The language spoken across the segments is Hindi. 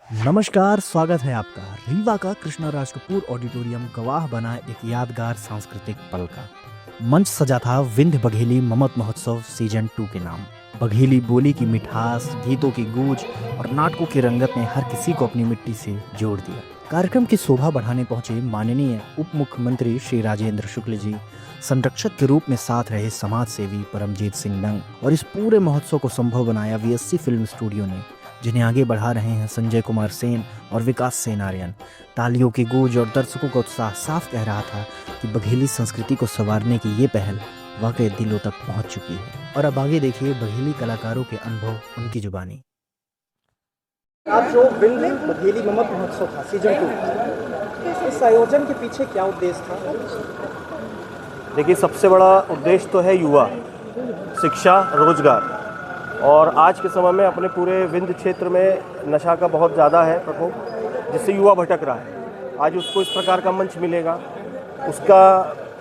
नमस्कार, स्वागत है आपका रीवा का कृष्णा राज कपूर ऑडिटोरियम गवाह बना एक यादगार सांस्कृतिक पल का। मंच सजा था विंध्य बघेली ममत महोत्सव सीजन 2 के नाम। बघेली बोली की मिठास, गीतों की गूंज और नाटकों की रंगत ने हर किसी को अपनी मिट्टी से जोड़ दिया। कार्यक्रम की शोभा बढ़ाने पहुंचे माननीय उप मुख्यमंत्री श्री राजेंद्र शुक्ल जी, संरक्षक के रूप में साथ रहे समाज सेवी परमजीत सिंह नंग और इस पूरे महोत्सव को संभव बनाया वीएससी फिल्म स्टूडियो ने, जिन्हें आगे बढ़ा रहे हैं संजय कुमार सेन और विकास सेन आर्यन। तालियों की गूंज और दर्शकों का उत्साह साफ कह रहा था कि बघेली संस्कृति को संवारने की ये पहल वाकई दिलों तक पहुंच चुकी है। और अब आगे देखिए बघेली कलाकारों के अनुभव, उनकी जुबानी। आज जो विंध्य बघेली ममत महोत्सव था सीजन 2, इस आयोजन के पीछे क्या उद्देश्य था? देखिए, सबसे बड़ा उद्देश्य तो है युवा, शिक्षा, रोजगार। और आज के समय में अपने पूरे विंध्य क्षेत्र में नशा का बहुत ज़्यादा है प्रकोप, जिससे युवा भटक रहा है। आज उसको इस प्रकार का मंच मिलेगा,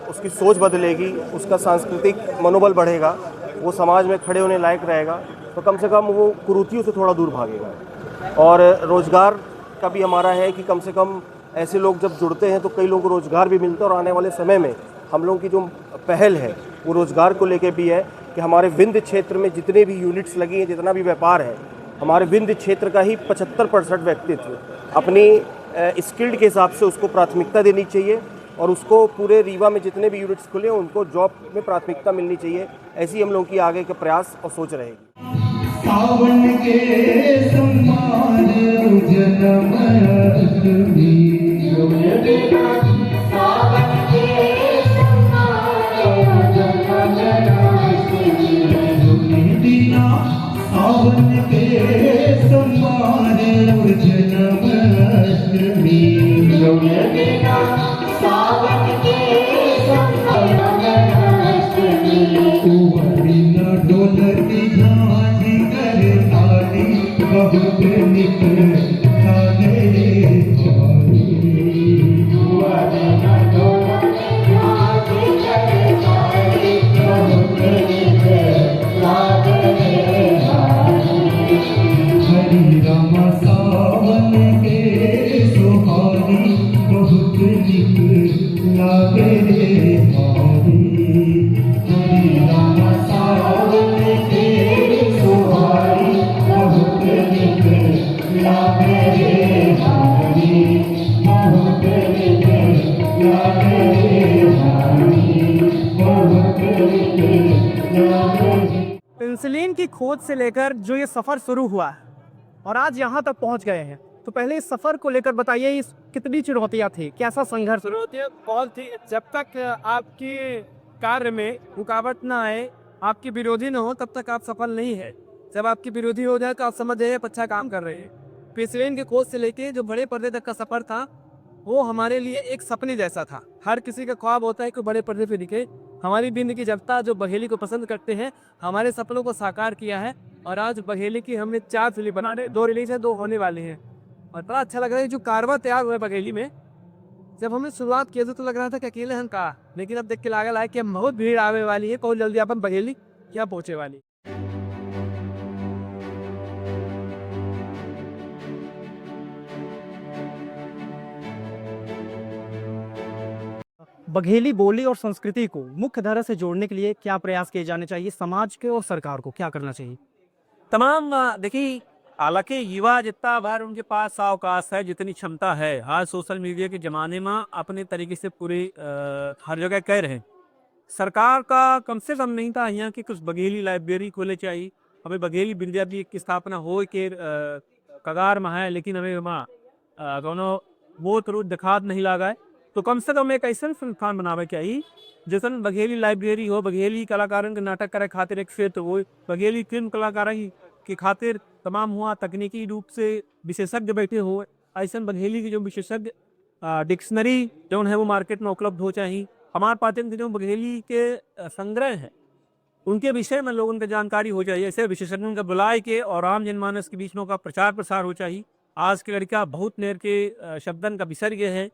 उसकी सोच बदलेगी, उसका सांस्कृतिक मनोबल बढ़ेगा, वो समाज में खड़े होने लायक रहेगा, तो कम से कम वो कुरीतियों से थोड़ा दूर भागेगा। और रोज़गार का भी हमारा है कि कम से कम ऐसे लोग जब जुड़ते हैं तो कई लोगों को रोज़गार भी मिलता है। और आने वाले समय में हम लोगों की जो पहल है वो रोज़गार को लेके भी है कि हमारे विंध्य क्षेत्र में जितने भी यूनिट्स लगी हैं, जितना भी व्यापार है, हमारे विंध्य क्षेत्र का ही 75% व्यक्तित्व अपनी स्किल्ड के हिसाब से उसको प्राथमिकता देनी चाहिए। और उसको पूरे रीवा में जितने भी यूनिट्स खुले हैं उनको जॉब में प्राथमिकता मिलनी चाहिए। ऐसी हम लोगों की आगे का प्रयास और सोच रहेगी। सावन के सम्मान जन्म अष्टमी, सावन के सम्मान जन्म अष्टमी, दीना सावन के सम्मान जन्म अष्टमी, दीना सावन के सम्मान अष्टमी, उबरिना डोलती झांझी कर आली बहुत निकल आगे आली, उबरिना डोलती झांझी कर आली बहुत निकल आगे आली, हरि राम सावन के सुहानी बहुत निकल आगे आली, हरि राम सावन के सुहानी बहुत निकल आगे आली, बहुत निकल आगे आली, बहुत निकल आगे। पेंसिलिन की खोज से लेकर जो ये सफ़र शुरू हुआ है और आज यहाँ तक पहुँच गए हैं, तो पहले इस सफ़र को लेकर बताइए, इस कितनी चुनौतियाँ थी, कैसा संघर्ष? चुनौतियाँ बहुत थी। जब तक आपकी कार्य में रुकावट ना आए, आपके विरोधी ना हो, तब तक आप सफल नहीं है। जब आपके विरोधी हो जाए तो आप समझ जाइए आप अच्छा काम कर रहे हैं। पेंसिलिन की खोज से लेके जो बड़े पर्दे तक का सफ़र था, वो हमारे लिए एक सपने जैसा था। हर किसी का ख्वाब होता है कि बड़े पर्दे पे दिखे। हमारी बिंद की जनता जो बघेली को पसंद करते हैं, हमारे सपनों को साकार किया है। और आज बघेली की हमने 4 फिल्म बना रहे, 2 रिलीज है, 2 होने वाली हैं। और बड़ा अच्छा लग रहा है जो कारवा तैयार हुआ है बघेली में। जब हमने शुरुआत की तो लग रहा था कि अकेले हम कहा, लेकिन अब देख के लागल है कि बहुत भीड़ आने वाली है। बहुत जल्दी अपन बघेली क्या पहुंचे वाली। बघेली बोली और संस्कृति को मुख्य धारा से जोड़ने के लिए क्या प्रयास किए जाने चाहिए? समाज के और सरकार को क्या करना चाहिए? तमाम देखिए, हालांकि युवा जितना बार उनके पास अवकाश है, जितनी क्षमता है, आज सोशल मीडिया के ज़माने में अपने तरीके से पूरी हर जगह कह रहे हैं। सरकार का कम से कम नहीं था यहाँ की कुछ बघेली लाइब्रेरी खोले चाहिए। हमें बघेली विद्यापीठ की स्थापना हो के कगार में है, लेकिन हमें वहाँ दोनों वो तुरंत दिखात नहीं लगा है। तो कम से कम एक ऐसा संस्थान बनावे चाहिए जैसन बघेली लाइब्रेरी हो, बघेली कलाकारन के नाटक करे खातिर एक क्षेत्र हो, बघेली फिल्म कलाकारन के खातिर तमाम हुआ तकनीकी रूप से विशेषज्ञ बैठे हो। ऐसा बघेली की जो विशेषज्ञ डिक्शनरी जो है वो मार्केट में उपलब्ध हो चाहिए। हमारे पास जो बघेली के संग्रह हैं उनके विषय में लोगों को जानकारी हो चाहिए। ऐसे विशेषज्ञों का बुलाए के और आम जनमानस के बीच में का प्रचार प्रसार हो चाहिए। आज के लड़का बहुत नेर के शब्दन का विसर गए हैं।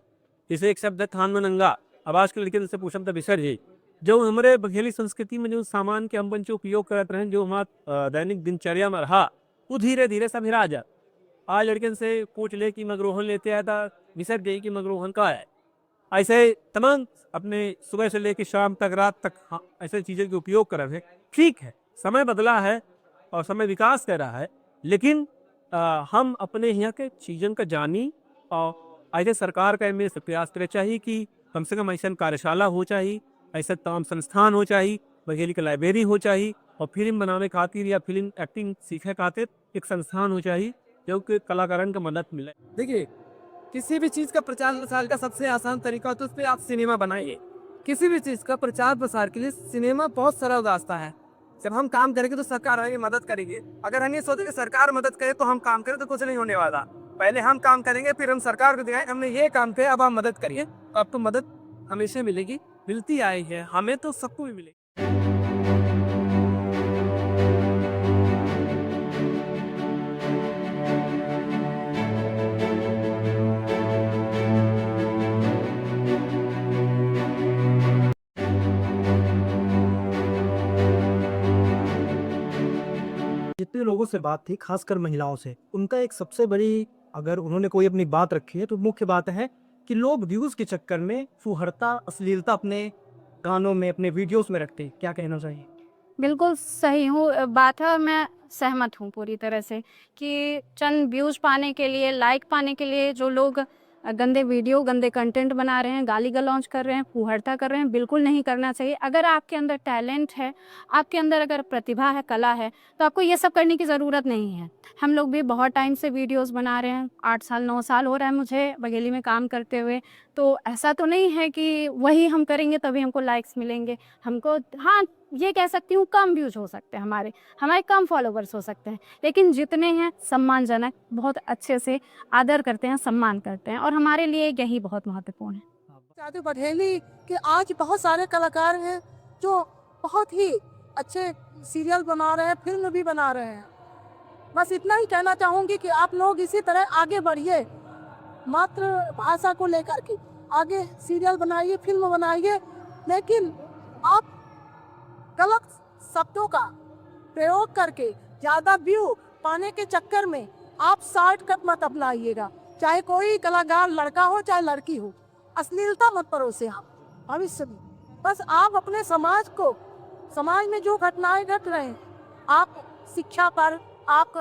जैसे एक शब्द है थान में नंगा, अब आज के लड़के से पूछम तो विसर जाए। जो हमारे बघेली संस्कृति में जो सामान के हम बंचो उपयोग करते रहे, जो हमारा दैनिक दिनचर्या में रहा, वो धीरे धीरे सब हिरा जा। आज लड़कन से पूछ ले कि मगरोहन लेते आया था, विसर गई कि मगरोहन का है। ऐसे तमाम अपने सुबह से लेकर शाम तक, रात तक ऐसे चीज़ों के उपयोग कर रहे थे। ठीक है, समय बदला है और समय विकास कर रहा है, लेकिन हम अपने यहाँ के चीज़ों का जानी और ऐसे सरकार का इनमें प्रयास करे चाहिए कि कम से कम ऐसा कार्यशाला हो चाहिए, ऐसा तमाम संस्थान हो चाहिए, बघेली का लाइब्रेरी हो चाहिए, और फिल्म बनाने खातिर या फिल्म एक्टिंग सीखे खातिर एक संस्थान हो चाहिए जो कि कलाकारों का मदद मिले। देखिए, किसी भी चीज़ का प्रचार प्रसार का सबसे आसान तरीका होता है उस पर आप सिनेमा बनाइए। किसी भी चीज़ का प्रचार प्रसार के लिए सिनेमा बहुत सरल रास्ता है। जब हम काम करेंगे तो सरकार हमें मदद करेगी। अगर हम ये सोचें कि सरकार मदद करे तो हम काम करें, तो कुछ नहीं होने वाला। पहले हम काम करेंगे, फिर हम सरकार को दिखाएं हमने ये काम किया, अब आप मदद करिए। आपको मदद हमेशा मिलेगी, मिलती आई है, हमें तो सबको भी मिलेगी। जितने लोगों से बात थी, खासकर महिलाओं से, उनका एक सबसे बड़ी, अगर उन्होंने कोई अपनी बात रखी है तो मुख्य बात है कि लोग व्यूज के चक्कर में फुहड़ता, अश्लीलता अपने गानों में, अपने वीडियोस में रखते हैं। क्या कहना चाहिए? बिल्कुल सही बात है, और मैं सहमत हूँ पूरी तरह से कि चंद व्यूज़ पाने के लिए, लाइक पाने के लिए जो लोग गंदे वीडियो, गंदे कंटेंट बना रहे हैं, गाली गलौज कर रहे हैं, फुहड़ता कर रहे हैं, बिल्कुल नहीं करना चाहिए। अगर आपके अंदर टैलेंट है, आपके अंदर अगर प्रतिभा है, कला है, तो आपको ये सब करने की ज़रूरत नहीं है। हम लोग भी बहुत टाइम से वीडियोस बना रहे हैं, 8 साल 9 साल हो रहा है मुझे बघेली में काम करते हुए। तो ऐसा तो नहीं है कि वही हम करेंगे तभी हमको लाइक्स मिलेंगे। हमको, हाँ, ये कह सकती हूँ कम व्यूज हो सकते हैं, हमारे कम फॉलोवर्स हो सकते हैं, लेकिन जितने हैं सम्मानजनक, बहुत अच्छे से आदर करते हैं, सम्मान करते हैं, और हमारे लिए यही बहुत महत्वपूर्ण है। चाहते बघेली के आज बहुत सारे कलाकार हैं जो बहुत ही अच्छे सीरियल बना रहे हैं, फिल्म भी बना रहे हैं। बस इतना ही कहना चाहूँगी कि आप लोग इसी तरह आगे बढ़िए, मातृभाषा को लेकर के आगे सीरियल बनाइए, फिल्म बनाइए, लेकिन आप गलत शब्दों का प्रयोग करके ज़्यादा व्यू पाने के चक्कर में आप शॉर्टकट मत अपनाइएगा। चाहे कोई कलाकार लड़का हो चाहे लड़की हो, अश्लीलता मत परोसे आप भविष्य में। बस आप अपने समाज में जो घटनाएं घट रहे हैं, आप शिक्षा पर आप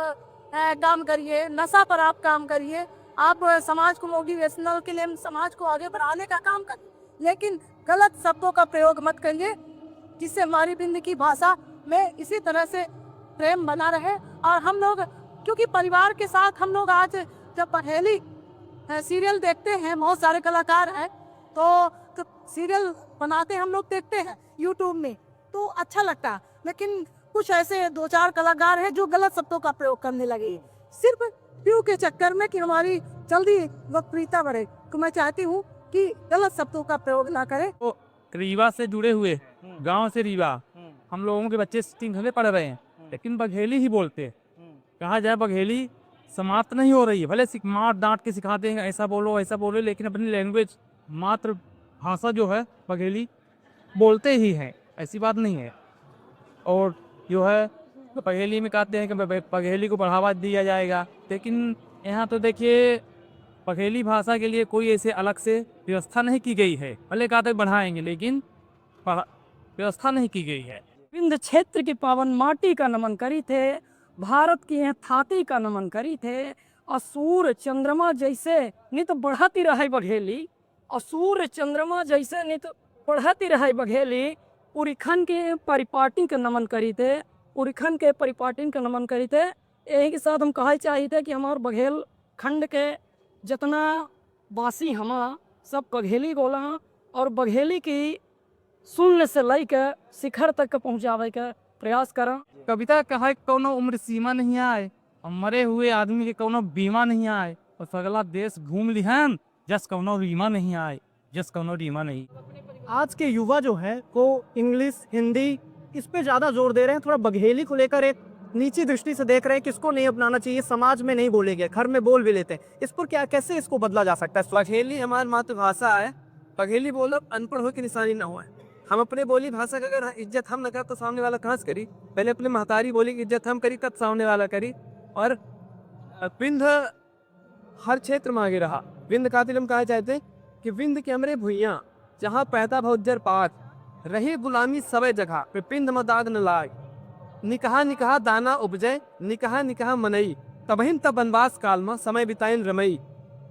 काम करिए, नशा पर आप काम करिए, आप समाज को मोटिवेशनल के लिए समाज को आगे बढ़ाने का काम करिए, लेकिन गलत शब्दों का प्रयोग मत करिए, जिससे हमारी बिंद की भाषा में इसी तरह से प्रेम बना रहे। और हम लोग क्योंकि परिवार के साथ हम लोग आज जब बघेली सीरियल देखते हैं, बहुत सारे कलाकार हैं तो सीरियल बनाते हम लोग देखते हैं यूट्यूब में, तो अच्छा लगता है। लेकिन कुछ ऐसे 2-4 कलाकार हैं जो गलत शब्दों का प्रयोग करने लगे सिर्फ व्यू के चक्कर में कि हमारी जल्दी लोकप्रियता बढ़े। तो मैं चाहती हूँ कि गलत शब्दों का प्रयोग ना करें। तो रीवा से जुड़े हुए, गांव से रीवा, हम लोगों के बच्चे 3 घंटे पढ़ रहे हैं, लेकिन बघेली ही बोलते हैं। कहा जाए बघेली समाप्त नहीं हो रही है, भले मार डांट के सिखाते हैं ऐसा बोलो ऐसा बोलो, लेकिन अपनी लैंग्वेज, मातृभाषा जो है बघेली बोलते ही हैं, ऐसी बात नहीं है। और जो है बघेली में कहते हैं कि बघेली को बढ़ावा दिया जाएगा, लेकिन यहाँ तो देखिए बघेली भाषा के लिए कोई ऐसे अलग से व्यवस्था नहीं की गई है। भले कहते बढ़ाएंगे, लेकिन व्यवस्था नहीं की गई है। विंध्य क्षेत्र की पावन माटी का नमन करी थे, भारत की यह थाती का नमन करी थे। असुर चंद्रमा जैसे नित बढ़ती रहे बघेली, असुर चंद्रमा जैसे नित बढ़ती रहे बघेली। उरीखन के परिपाटी का नमन करी थे, उरीखन के परिपाटी का नमन करी थे। यही के साथ हम कहे चाहिए थे कि हमारे बघेल खंड के जितना वासी हमा सब बघेली बोला, और बघेली की शून्य से लेकर शिखर तक पहुँचावे का प्रयास करा। कविता कहा कोनो उम्र सीमा नहीं आए, और मरे हुए आदमी के कोनो बीमा नहीं आए, और सगला देश घूम लिहन जस कोनो बीमा नहीं आए, जस कोनो बीमा नहीं। आज के युवा जो है वो इंग्लिश, हिंदी इस पे ज़्यादा जोर दे रहे हैं। थोड़ा बघेली को लेकर एक नीची दृष्टि से देख रहे हैं, किसको नहीं अपनाना चाहिए, समाज में नहीं बोलेंगे, घर में बोल भी लेते हैं। इस पर क्या, कैसे इसको बदला जा सकता है? बघेली हमारी मातृभाषा है, बघेली बोलो अनपढ़ हो की निशानी ना हो। हम अपने बोली भाषा का अगर इज्जत हम न कर तो सामने वाला कहाँ से करी? पहले अपने महतारी बोली की इज्जत हम करी तब सामने वाला करी। और विंध्य हर क्षेत्र में आगे रहा। विंध्य कातिल हम कहा चाहते कि विंध्य के अमरे भुइयां, जहाँ पैदा भौजर पात, रही गुलामी सबे जगह, पे पिंड में दाग न लाग। निकहा निकहा दाना उपजय, निकहा निकहा मनई, तबहिन तब वनवास काल में समय बिताइन रमई।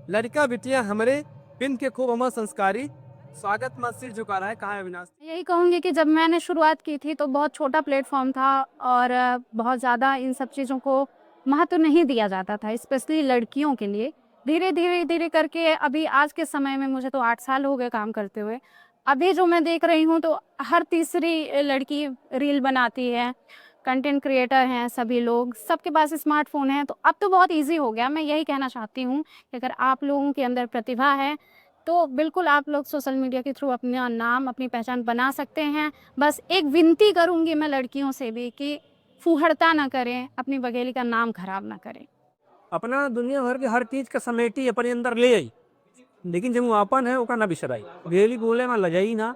लड़का बिटिया हमरे पिंड के खूब अमर संस्कारी, स्वागत में सिर झुका रहा है, कहाँ है अविनाश? यही कहूँगी कि जब मैंने शुरुआत की थी तो बहुत छोटा प्लेटफॉर्म था और बहुत ज़्यादा इन सब चीज़ों को महत्व नहीं दिया जाता था, स्पेशली लड़कियों के लिए। धीरे धीरे धीरे करके अभी आज के समय में, मुझे तो 8 साल हो गए काम करते हुए, अभी जो मैं देख रही हूँ तो हर तीसरी लड़की रील बनाती है, कंटेंट क्रिएटर हैं सभी लोग, सबके पास स्मार्टफोन है। तो अब तो बहुत इजी हो गया। मैं यही कहना चाहती हूँ कि अगर आप लोगों के अंदर प्रतिभा है तो बिल्कुल आप लोग सोशल मीडिया के थ्रू अपना नाम, अपनी पहचान बना सकते हैं। बस एक विनती करूँगी मैं लड़कियों से भी कि फूहड़ता ना करें, अपनी बघेली का नाम खराब ना करें। अपना दुनिया भर के हर चीज का समेटी अपने अंदर ले आई, लेकिन जब वो अपन है ओका ना बिसराई। बघेली बोले में लजाई ना,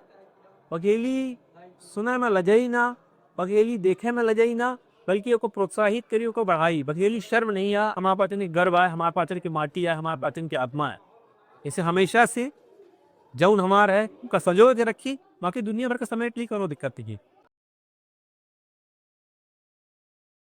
बघेली सुने में लजाई ना, बघेली देखे में लजाई ना, बल्कि ओको प्रोत्साहित करी, ओको बढ़ाई। बघेली शर्म नहीं है, हमारे पाचन की गर्व है, हमारे पाचन की माटी है, हमारे पाचन की आत्मा है। इसे हमेशा से जौन हमार है उनका सजो के रखी, बाकी दुनिया भर का समेट ली, करो दिक्कत नहीं।